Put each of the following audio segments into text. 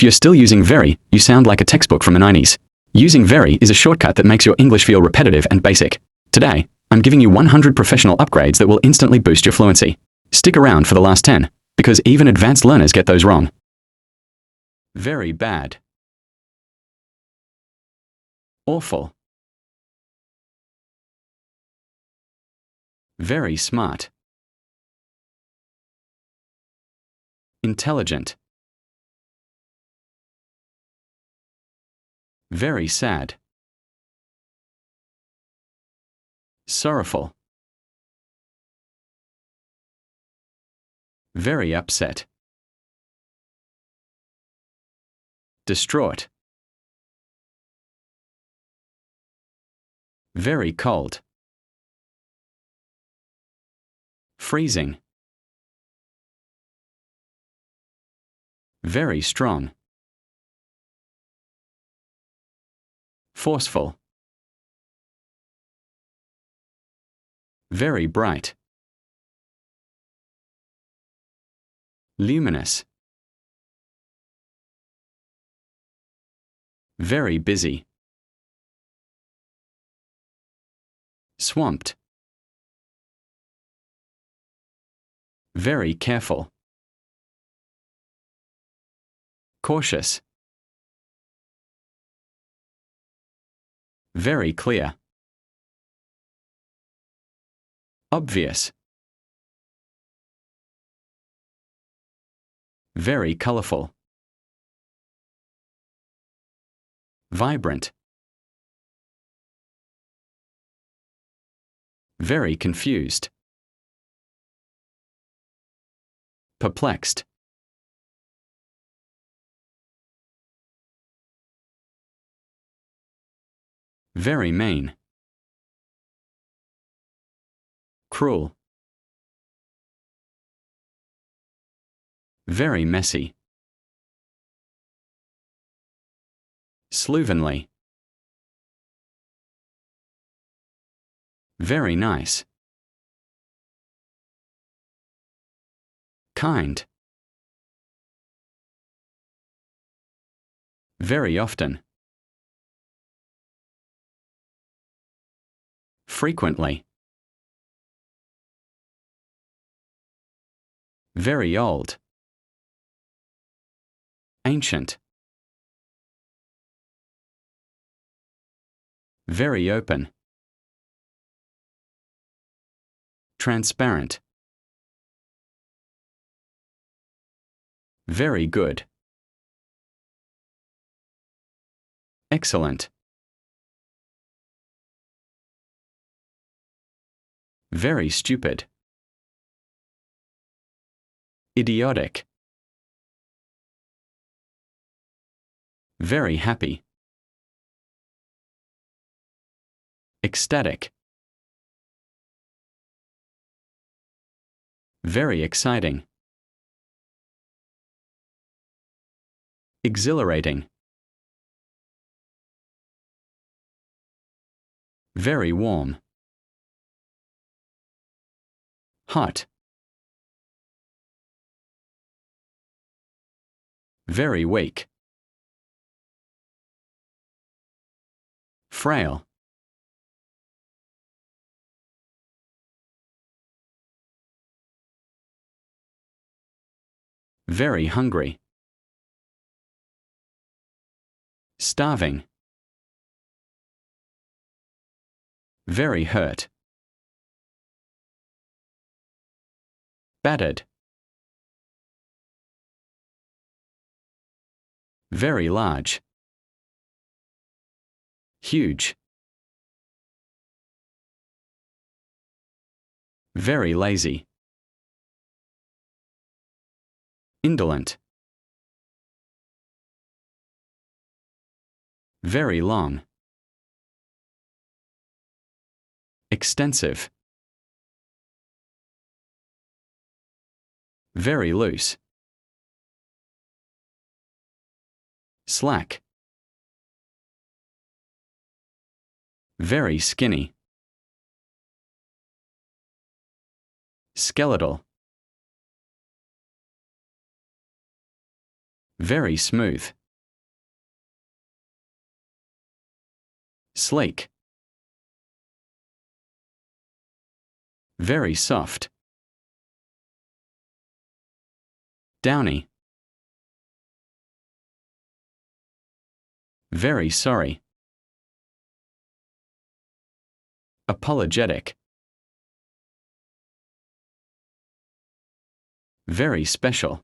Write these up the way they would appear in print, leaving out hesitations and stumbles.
If you're still using very, you sound like a textbook from the 90s. Using very is a shortcut that makes your English feel repetitive and basic. Today, I'm giving you 100 professional upgrades that will instantly boost your fluency. Stick around for the last 10, because even advanced learners get those wrong. Very bad. Awful. Very smart. Intelligent. Very sad. Sorrowful. Very upset. Distraught. Very cold. Freezing. Very strong. Forceful. Very bright. Luminous. Very busy. Swamped. Very careful. Cautious. Very clear. Obvious. Very colorful. Vibrant. Very confused. Perplexed. Very mean. Cruel. Very messy. Slovenly. Very nice. Kind. Very often. Frequently. Very old. Ancient. Very open. Transparent. Very good. Excellent. Very stupid. Idiotic. Very happy. Ecstatic. Very exciting. Exhilarating. Very warm. Hot. Very weak. Frail. Very hungry. Starving. Very hurt. Battered. Very large. Huge. Very lazy. Indolent. Very long. Extensive. Very loose. Slack. Very skinny. Skeletal. Very smooth. Sleek. Very soft. Downy. Very sorry. Apologetic. Very special.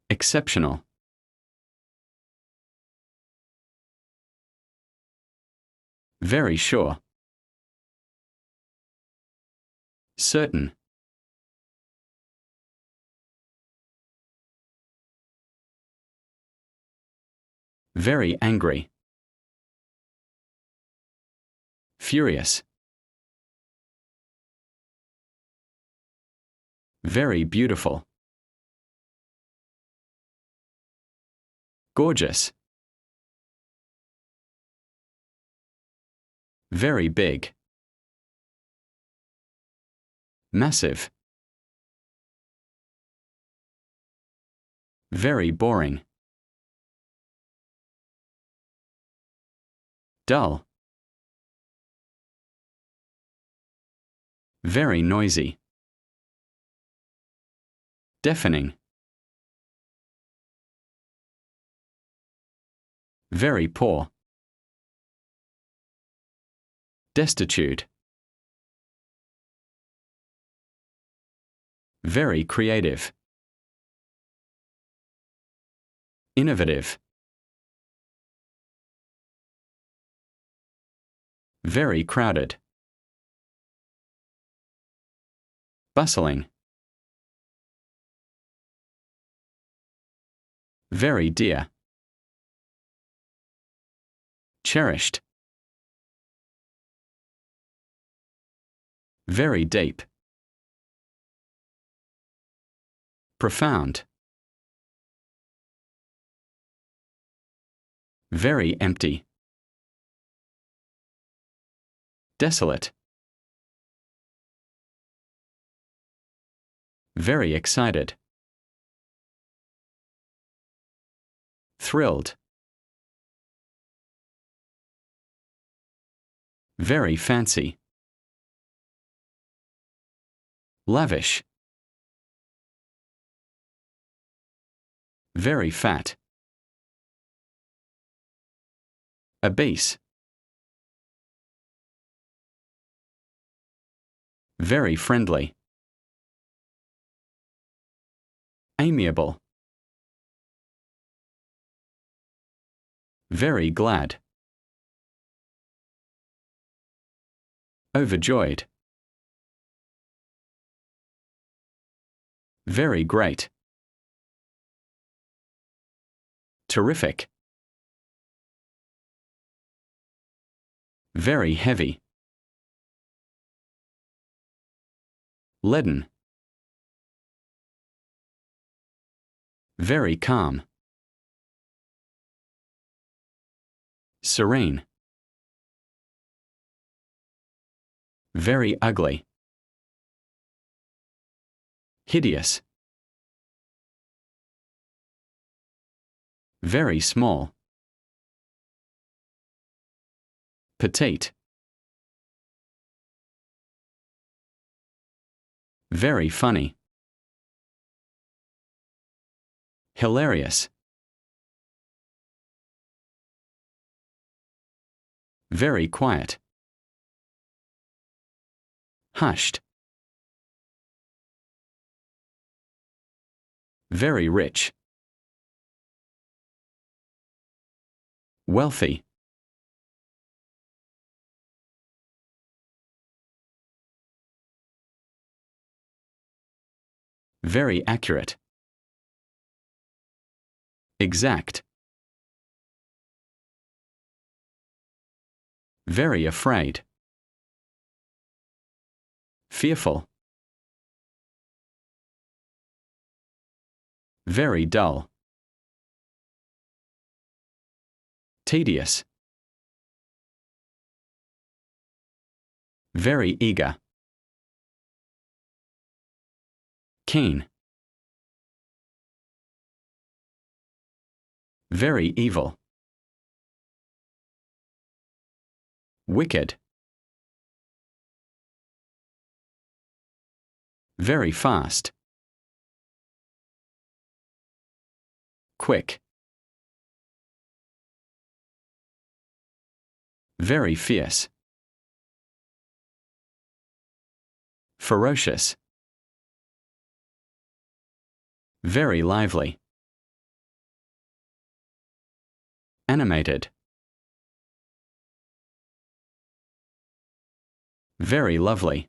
Exceptional. Very sure. Certain. Very angry. Furious. Very beautiful. Gorgeous. Very big. Massive. Very boring. Dull. Very noisy. Deafening. Very poor. Destitute. Very creative. Innovative. Very crowded. Bustling. Very dear. Cherished. Very deep. Profound. Very empty. Desolate. Very excited. Thrilled. Very fancy. Lavish. Very fat. Obese. Very friendly. Amiable. Very glad. Overjoyed. Very great. Terrific. Very heavy. Leaden. Very calm. Serene. Very ugly. Hideous. Very small. Petite. Very funny. Hilarious. Very quiet. Hushed. Very rich. Wealthy. Very accurate. Exact. Very afraid. Fearful. Very dull. Tedious. Very eager. Keen. Very evil. Wicked. Very fast. Quick. Very fierce. Ferocious. Very lively. Animated. Very lovely.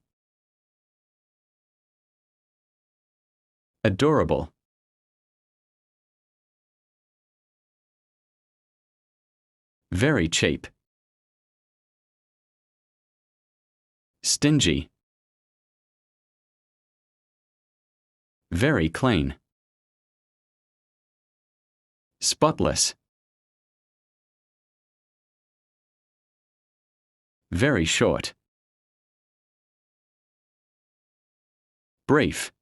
Adorable. Very cheap. Stingy. Very clean. Spotless. Very short. Brief.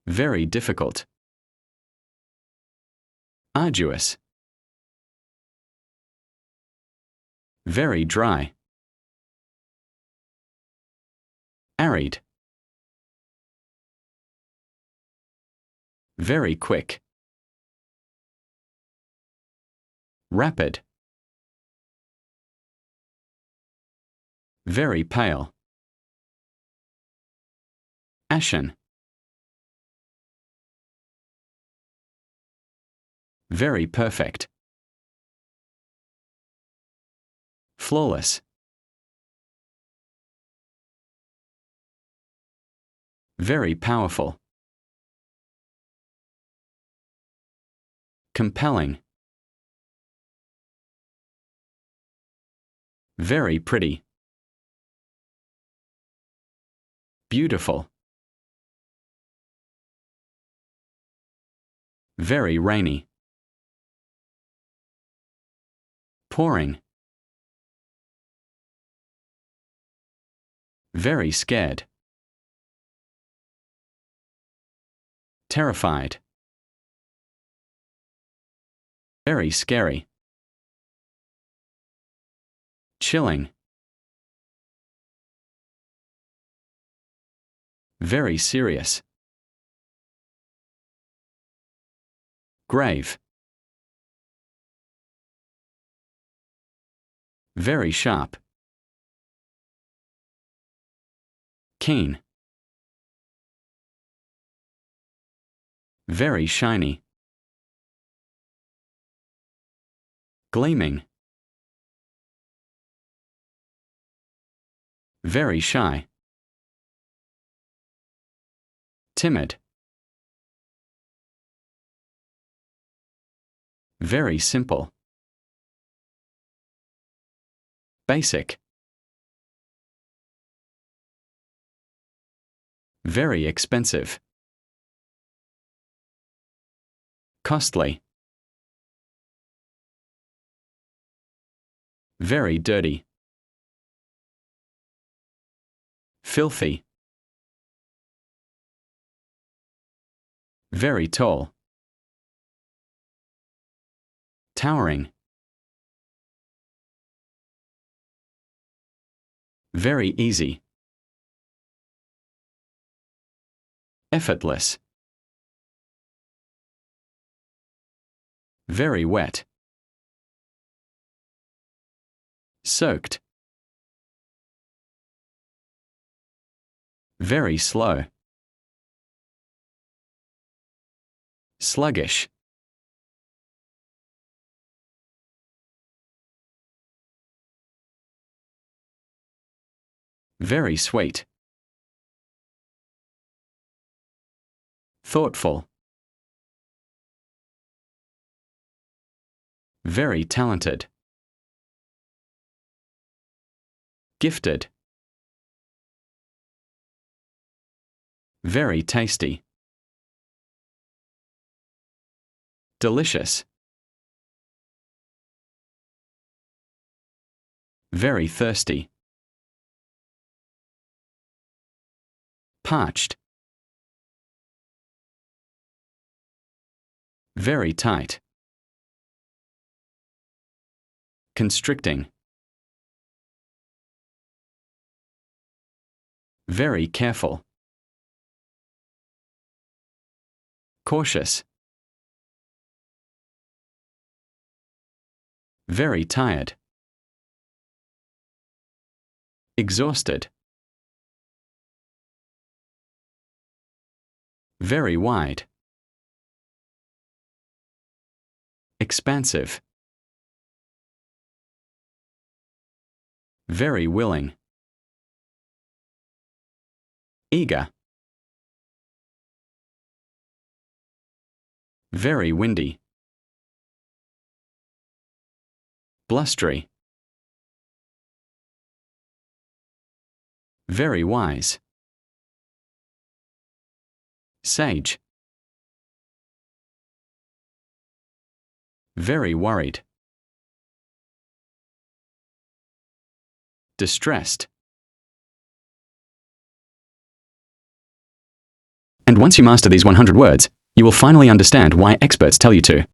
Very difficult. Arduous. Very dry. Arid. Very quick. Rapid. Very pale. Ashen. Very perfect. Flawless. Very powerful. Compelling. Very pretty. Beautiful. Very rainy. Pouring. Very scared. Terrified. Very scary. Chilling. Very serious. Grave. Very sharp. Keen. Very shiny. Gleaming. Very shy. Timid. Very simple. Basic. Very expensive. Costly. Very dirty. Filthy. Very tall. Towering. Very easy. Effortless. Very wet. Soaked. Very slow. Sluggish. Very sweet. Thoughtful. Very talented. Gifted. Very tasty. Delicious. Very thirsty. Parched. Very tight. Constricting. Very careful. Cautious. Very tired. Exhausted. Very wide. Expansive. Very willing. Eager. Very windy. Blustery. Very wise. Sage. Very worried. Distressed. And once you master these 100 words, you will finally understand why experts tell you to